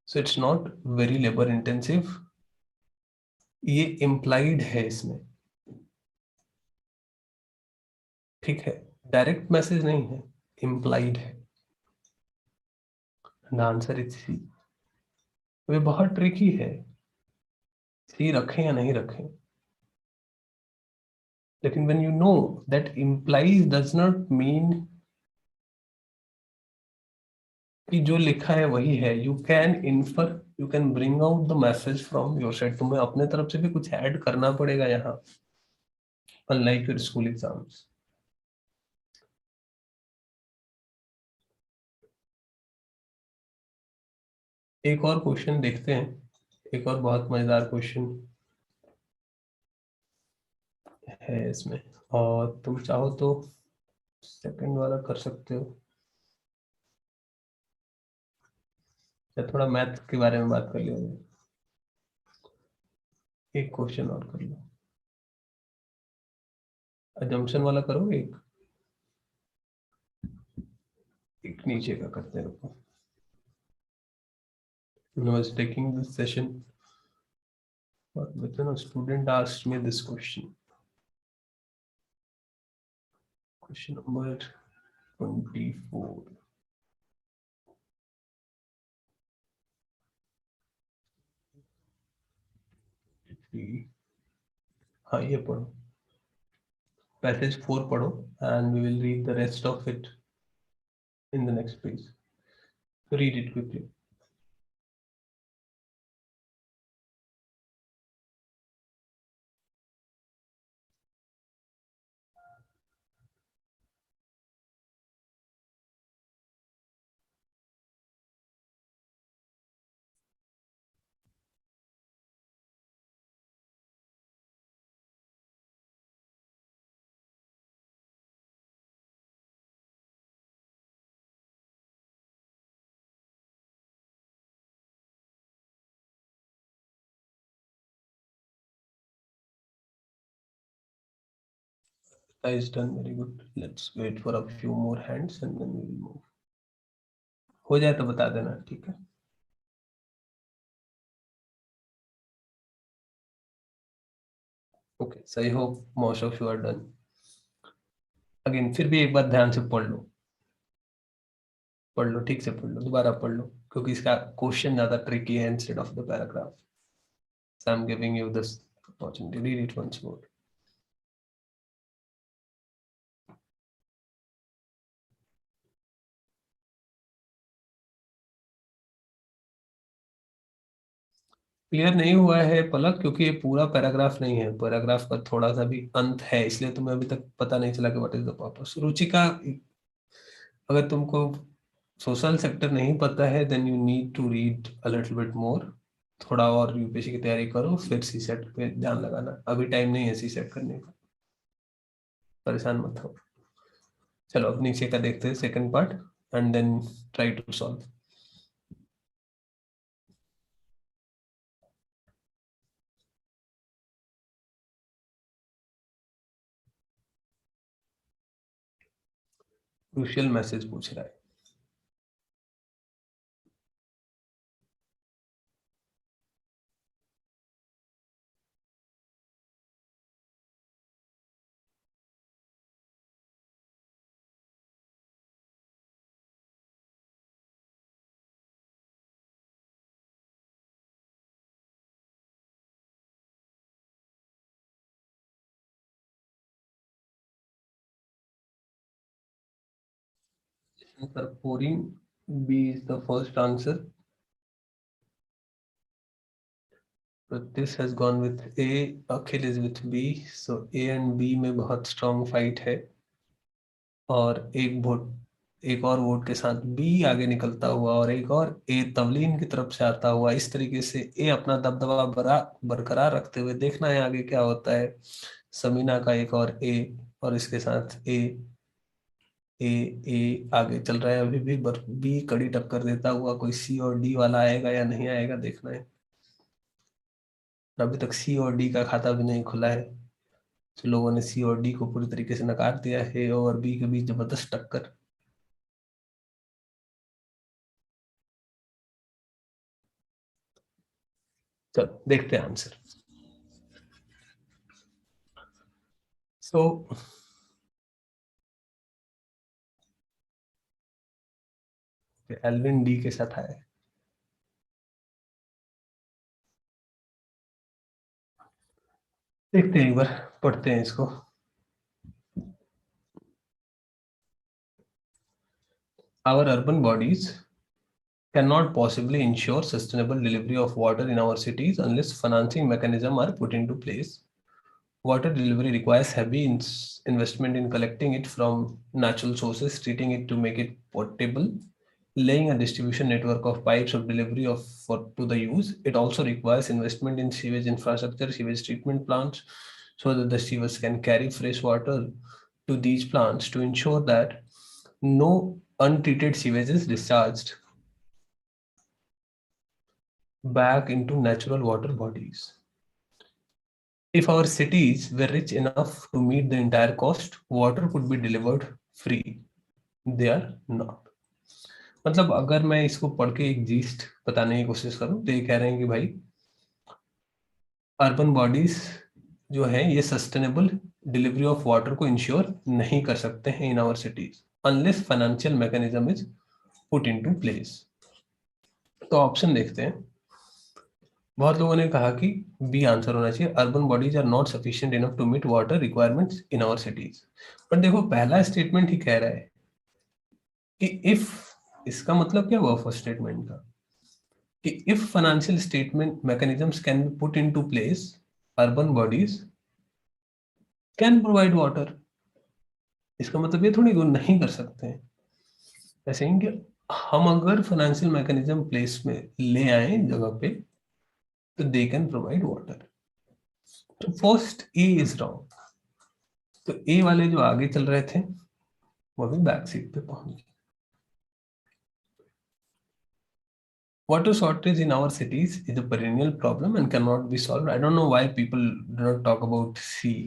So it's not very labor intensive. ये implied है इसमें, ठीक है, डायरेक्ट मैसेज नहीं है, implied है. The answer is C. वे बहुत ट्रिकी है, सी रखें या नहीं रखें. लेकिन when you know that implies does not mean कि जो लिखा है वही है. You can infer, you can bring out the message from your side. तुम्हें अपने तरफ से भी कुछ ऐड करना पड़ेगा यहाँ, अनलाइक योर स्कूल एग्जाम्स. एक और क्वेश्चन देखते हैं, एक और बहुत मजेदार क्वेश्चन है इसमें, और तुम चाहो तो सेकंड वाला कर सकते हो या थोड़ा मैथ के बारे में बात कर लो. एक क्वेश्चन और कर लो, अजम्पशन वाला करो. एक नीचे का करते हैं. When I was taking this session, but then a student asked me this question. Question number 24. हाँ ये पढ़ो, पैसेज 4 पढ़ो, and we will read the rest of it in the next page. Read it quickly. Is done. Very good. Let's wait for a few more hands and then we will move. हो जाए तो बता देना, ठीक है? Okay, so I hope most of you are done. Again फिर भी एक बार ध्यान से पढ़ लो, ठीक से पढ़ लो, दोबारा पढ़ लो, क्योंकि इसका क्वेश्चन ज्यादा ट्रिकी है instead of the paragraph. So I'm giving you this opportunity. Read it once more. Clear नहीं हुआ है पलक, क्योंकि ये पूरा पैराग्राफ नहीं है, पैराग्राफ का थोड़ा सा भी अंत है, इसलिए तुम्हें अभी तक पता नहीं चला कि what is the purpose. Ruchika, अगर तुमको सोशल सेक्टर नहीं पता है then you need to read a little bit more. थोड़ा और यूपीएससी की तैयारी करो, फिर सी सेट पे ध्यान लगाना. अभी टाइम नहीं है सी सेट करने का, परेशान मत हो. चलो अब नीचे का देखते हैं second part and then try to solve. Crucial message पूछ रहा है. Sir, pouring B is the first answer. Pratyush has gone with A, Akhil is with B. So A and B में बहुत strong fight है. और एक और vote के साथ बी आगे निकलता हुआ और एक और ए तवलीन की तरफ से आता हुआ. इस तरीके से ए अपना दबदबा बरकरार रखते हुए, देखना है आगे क्या होता है. समीना का एक और ए, और इसके साथ ए ए ए आगे चल रहा है अभी भी. बी कड़ी टक्कर देता हुआ, कोई सी और डी वाला आएगा या नहीं आएगा देखना है. अभी तक सी और डी का खाता भी नहीं खुला है, तो लोगों ने सी और डी को पूरी तरीके से नकार दिया है, और बी के बीच जबरदस्त टक्कर. चलो देखते हैं आंसर. सो एल्विन डी के साथ आया है. देखते हैं एक बार, पढ़ते हैं इसको. Our urban bodies cannot possibly ensure sustainable delivery of water in our cities unless financing mechanisms are put into place. Water delivery requires heavy investment in collecting it from natural sources, treating it to make it potable, laying a distribution network of pipes of delivery to the use. It also requires investment in sewage infrastructure, sewage treatment plants, so that the sewers can carry fresh water to these plants to ensure that no untreated sewage is discharged back into natural water bodies. If our cities were rich enough to meet the entire cost, water could be delivered free. They are not. मतलब अगर मैं इसको पढ़ के एक yeast बताने की कोशिश करूं तो ये कह रहे हैं कि भाई अर्बन बॉडीज जो है ये सस्टेनेबल डिलीवरी ऑफ वाटर को इंश्योर नहीं कर सकते हैं in our cities unless financial mechanism is put into place. तो ऑप्शन देखते हैं. बहुत लोगों ने कहा कि बी आंसर होना चाहिए, urban bodies are not sufficient enough to meet water requirements in our cities. पर देखो पहला स्टेटमेंट ही कह रहा है कि इफ इसका मतलब क्या हुआ फर्स्ट स्टेटमेंट का कि if financial statement mechanisms can be put into place, urban bodies can provide water. इसका मतलब ये थोड़ी वो नहीं कर सकते हैं। ऐसे ही कि हम अगर फाइनेंशियल मैकेनिज्म प्लेस में ले आए जगह पे तो दे कैन प्रोवाइड वाटर। तो फर्स्ट ए इज रॉन्ग। तो ए वाले जो आगे चल रहे थे वो भी बैक सीट पे पहुंच गए। Water shortage in our cities is a perennial problem and cannot be solved. I don't know why people do not talk about sea.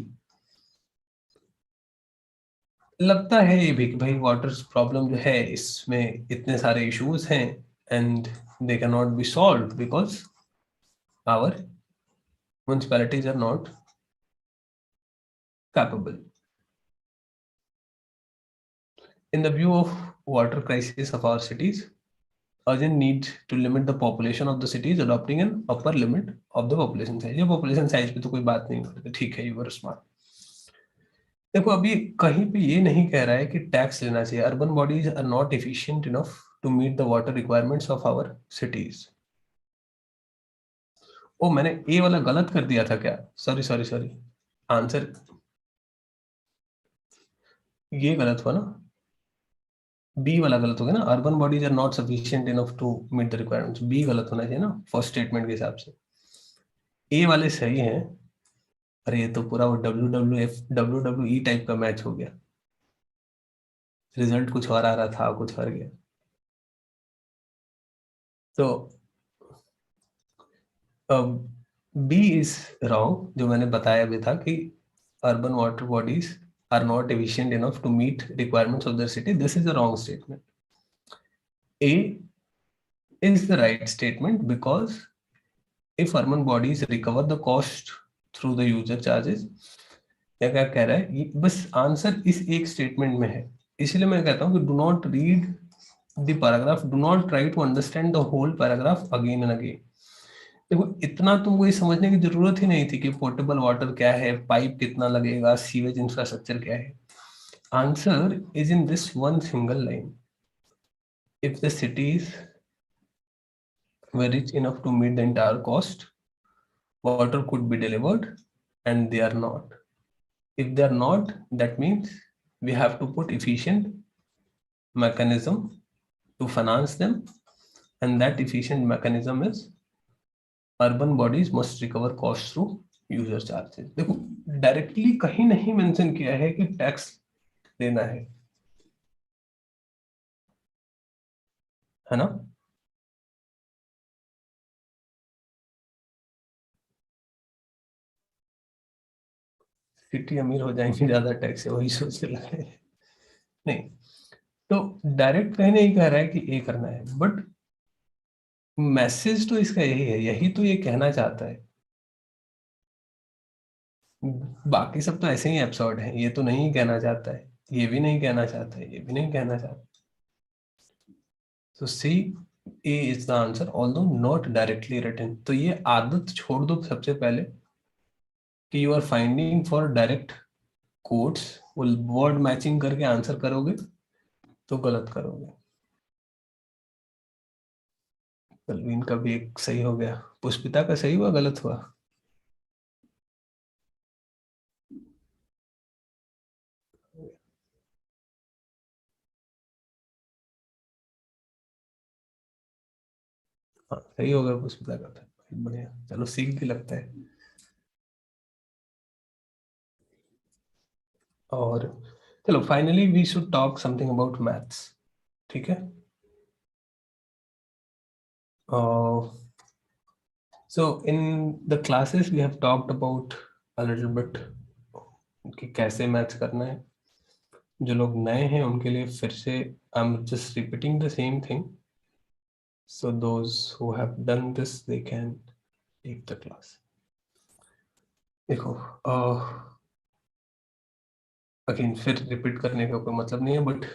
लगता है ये भी कि भाई वाटर प्रॉब्लम जो है इसमें इतने सारे इश्यूज हैं and they can not be solve because our municipalities are not capable. In the view of water crisis of our cities, urgent need to limit the population of the cities, adopting an upper limit of the population size। ये population size पे तो कोई बात नहीं करते, ठीक है, you were smart। देखो अभी कहीं पे ये नहीं कह रहा है कि टैक्स लेना चाहिए। Urban bodies are not efficient enough to meet the water requirements of our cities. ओ मैंने ए वाला गलत कर दिया था क्या? सॉरी सॉरी सॉरी, आंसर ये गलत हुआ ना, बी वाला गलत हो गया ना। Urban bodies are not sufficient enough to meet the requirements, B गलत होना चाहिए ना फर्स्ट स्टेटमेंट के हिसाब से। ए वाले सही हैं। अरे ये तो पूरा वो WWE टाइप का मैच हो गया, रिजल्ट कुछ और आ रहा था, कुछ और गया। तो बी इज रॉन्ग, जो मैंने बताया भी था कि urban water bodies are not efficient enough to meet requirements of their city. This is a wrong statement. A is the right statement because if urban bodies recover the cost through the user charges, क्या क्या कह रहा है बस answer इस एक statement में है। इसलिए मैं कहता हूँ कि do not read the paragraph, do not try to understand the whole paragraph again and again. देखो इतना तुमको ये समझने की जरूरत ही नहीं थी कि पोर्टेबल वाटर क्या है, पाइप कितना लगेगा, सीवेज इंफ्रास्ट्रक्चर क्या है। Answer is in this one single line. If the cities were rich enough to meet the entire cost, water could be delivered, and they are not. If they are not, that means we have to put efficient mechanism to finance them, and that efficient mechanism is urban bodies must recover costs through user charges. देखो directly कहीं नहीं mention किया है कि tax देना है ना। City अमीर हो जाएंगे ज्यादा टैक्स है, वही सोच के लगे। नहीं, तो डायरेक्ट कहीं नहीं कह रहा है कि ये करना है, बट मैसेज तो इसका यही है, यही तो ये कहना चाहता है। बाकी सब तो ऐसे ही एब्सर्ड है, ये तो नहीं कहना चाहता है, ये भी नहीं कहना चाहता है, ये भी नहीं कहना चाहता। तो C A is the answer although not directly written. तो ये आदत छोड़ दो सबसे पहले कि you are finding for direct quotes, वो वर्ड मैचिंग करके आंसर करोगे तो गलत करोगे। कलवीन का भी एक सही हो गया, पुष्पिता का सही हुआ गलत हुआ? हाँ सही हो गया पुष्पिता का तो बढ़िया, चलो सीख भी लगता है। और चलो finally we should talk something about maths, ठीक है। So in the classes we have talked about a little bit कि कैसे मैथ्स करना है। जो लोग नए हैं उनके लिए फिर से I am just repeating the same thing, so those who have done this they can take the class। देखो अगेन फिर रिपीट करने का कोई मतलब नहीं है, but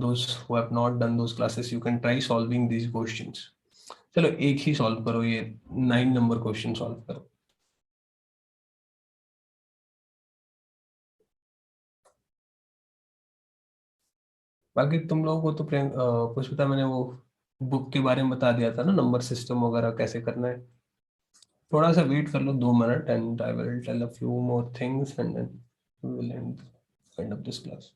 those who have not done those classes you can try solving these questions। चलो एक ही सॉल्व करो, ये 9 नंबर क्वेश्चन सॉल्व करो। बाकी तुम लोगों को तो पुष्पिता मैंने वो बुक के बारे में बता दिया था ना, नंबर सिस्टम वगैरह कैसे करना है। थोड़ा सा वेट कर लो 2 minute and I will tell a few more things and then we will end up this class.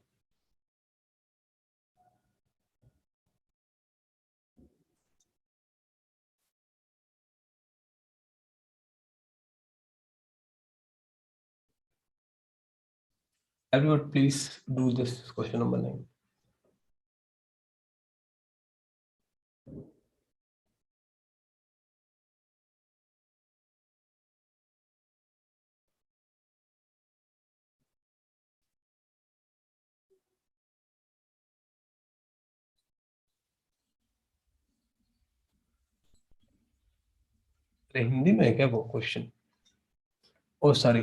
Everyone, please do this question number 9. अरे हिंदी में है क्या वो question? O sorry,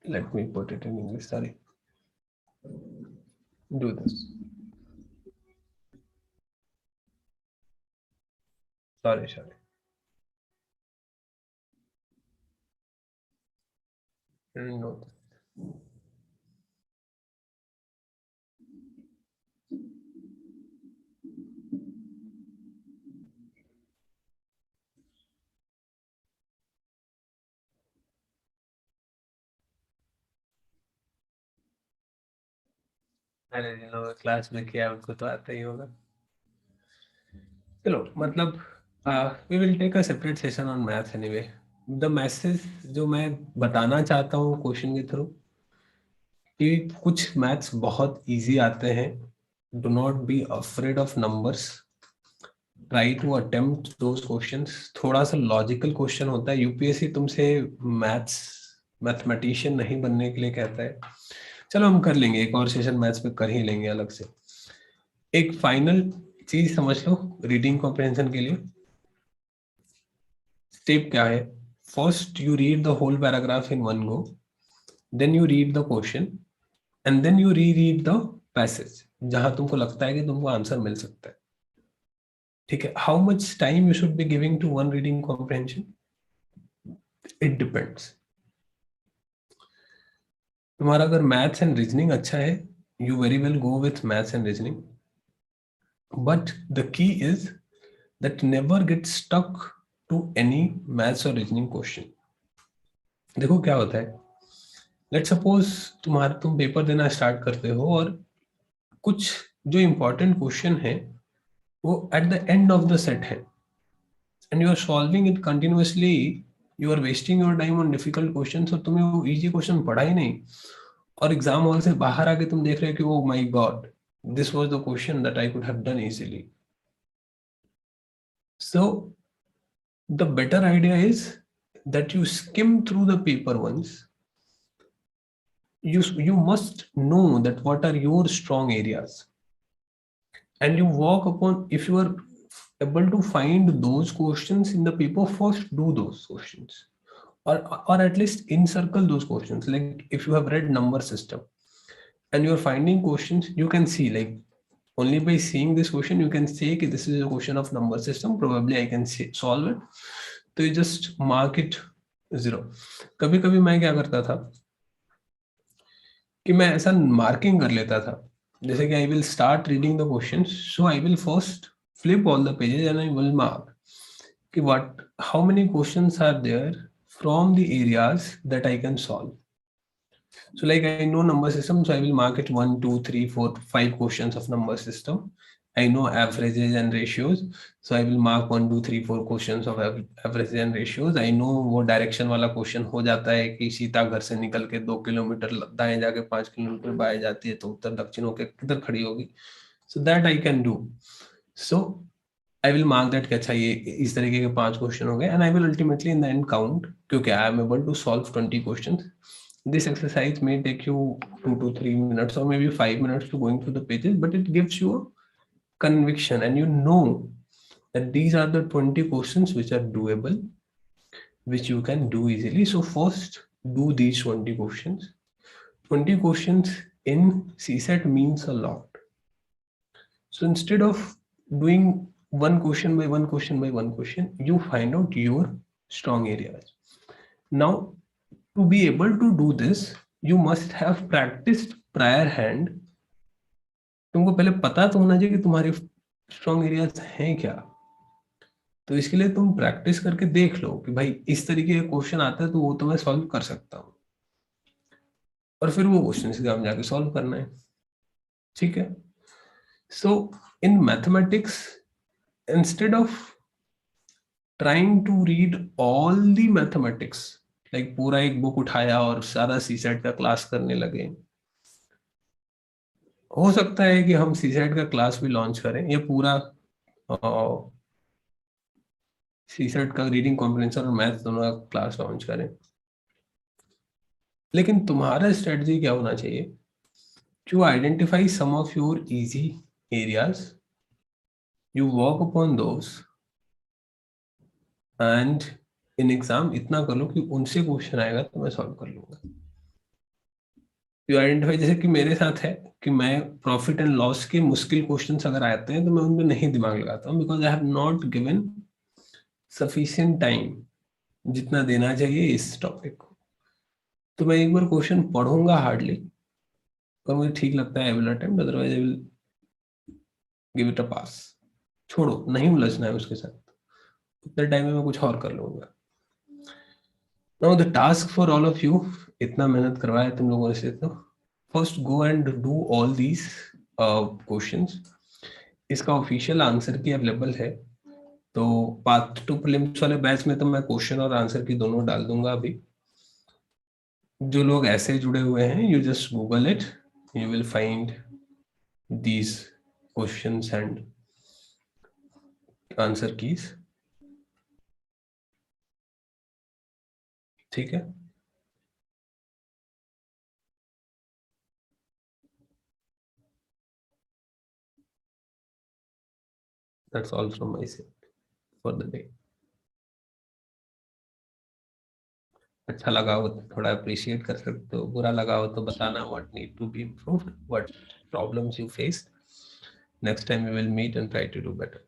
let me put it in English. Sorry. Do this. Sorry. Didn't know that. अरे जिन लोगों class में किया उनको तो आता ही होगा। चलो मतलब we will take a separate session on maths anyway. The message जो मैं बताना चाहता हूँ क्वेश्चन के थ्रू, कि कुछ मैथ्स बहुत इजी आते हैं। Do not be afraid of numbers, try to attempt those questions. थोड़ा सा लॉजिकल क्वेश्चन होता है, यूपीएससी तुमसे मैथ्स मैथमेटिशियन नहीं बनने के लिए कहता है। चलो हम कर लेंगे, एक और सेशन मैथ्स पे कर ही लेंगे अलग से। एक फाइनल चीज समझ लो रीडिंग कॉम्प्रहेंशन के लिए। स्टेप क्या है? First you read the whole paragraph in one go, then you read the question and then you re read the passage जहां तुमको लगता है कि तुमको आंसर मिल सकता है। ठीक है? How much time you should be giving to one reading comprehension? It depends. तुम्हारा अगर मैथ्स एंड रीजनिंग अच्छा है, you very well go with maths and reasoning, but the key is that never get stuck to any maths और reasoning question. देखो क्या होता है, let suppose तुम पेपर देना स्टार्ट करते हो और कुछ जो इंपॉर्टेंट क्वेश्चन है वो at the end of the set है, and you are solving it continuously, you are wasting your time on difficult question, और तुम्हें वो इजी क्वेश्चन पढ़ा ही नहीं, और एग्जाम हॉल से बाहर आके तुम देख रहे हो कि oh my God, this was the question that I could have done easily. So the better idea is that you skim through the paper once. You must know that what are your strong areas, and you work upon, if you are able to find those questions in the paper, first do those questions, or at least encircle those questions. Like if you have read number system and you're finding questions, you can see, like, only by seeing this question you can say कि this is a question of number system, probably I can solve it. तो you just mark it 0. कभी कभी मैं क्या करता था कि मैं ऐसा मार्किंग कर लेता था, जैसे कि I will start reading the question, so I will first flip all the pages and I will mark कि what, how many questions are there from the areas that I can solve. So like I know number system, so I will mark it 1, 2, 3, 4, 5 questions of number system. I know averages and ratios, so I will mark 1, 2, 3, 4 questions of averages and ratios. I know वो direction वाला question हो जाता है कि सीता घर से निकल के 2 किलोमीटर दाएं जाके 5 किलोमीटर बाएं जाती है तो उत्तर दक्षिण होके किधर खड़ी होगी. So that I can do. So I will mark that कि अच्छा ये इस तरीके के 5 क्वेश्चन हो गए, and I will ultimately in the end count क्योंकि I am able to solve 20 questions. This exercise may take you 2 to 3 minutes or maybe 5 minutes to going through the pages, but it gives you a conviction and you know that these are the 20 questions which are doable, which you can do easily. So first do these 20 questions. 20 questions in CSET means a lot. So instead of doing one question by one question by one question, you find out your strong areas. Now, to be able to do this, you must have practiced prior hand तुमको पहले पता तो होना चाहिए कि तुम्हारे strong areas हैं क्या। तो इसके लिए तुम प्रैक्टिस करके देख लो कि भाई इस तरीके का क्वेश्चन आता है तो वो तो मैं सॉल्व कर सकता हूँ, और फिर वो क्वेश्चन एग्जाम जाके सॉल्व करना है। ठीक है। So in mathematics, instead of trying to read all the mathematics, like पूरा एक बुक उठाया और सारा सीसेट का क्लास करने लगे, हो सकता है कि हम सीसेट का क्लास भी लॉन्च करें, या पूरा सीसेट का रीडिंग कॉम्प्रिहेंशन और मैथ दोनों का क्लास लॉन्च करें। लेकिन तुम्हारा स्ट्रेटजी क्या होना चाहिए, to identify some of your easy areas, you work upon those, and in exam इतना कर लो कि उनसे क्वेश्चन आएगा तो मैं सॉल्व कर लूंगा। यू आइडेंटिफाई, जैसे कि मेरे साथ है कि मैं प्रॉफिट एंड लॉस के मुश्किल क्वेश्चंस अगर आते हैं तो मैं उनमें नहीं दिमाग लगाता हूँ, because I have not given sufficient time जितना देना चाहिए इस टॉपिक को। तो मैं एक बार क्वेश्चन पढ़ूंगा हार्डली, और मुझे ठीक लगता है I will attempt, otherwise I will give it a pass. छोड़ो, नहीं उलझना है उसके साथ, उतने टाइम में मैं कुछ और कर लूंगा। Now the task for all of you, इतना मेहनत करवाया तुम लोगों से, तो first go and do all these questions. इसका ऑफिशियल आंसर की अवेलेबल है, तो पार्ट टू प्रीलिम्स वाले बैच में तो मैं क्वेश्चन और आंसर की दोनों डाल दूंगा अभी। जो लोग ऐसे जुड़े हुए हैं, you just Google it, you will find these questions and answer keys. ठीक है। That's all from my side for the day. अच्छा लगा हो तो थोड़ा अप्रिशिएट कर सकते हो, बुरा लगा हो तो बताना, what need to be improved, what problems you faced. Next time we will meet and try to do better.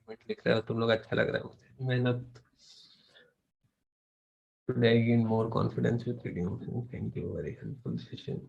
Comment लिख रहे हो तुम लोग, अच्छा लग रहा है मुझे। मेहनत, today I gain more confidence with reading. Thank you, very helpful session.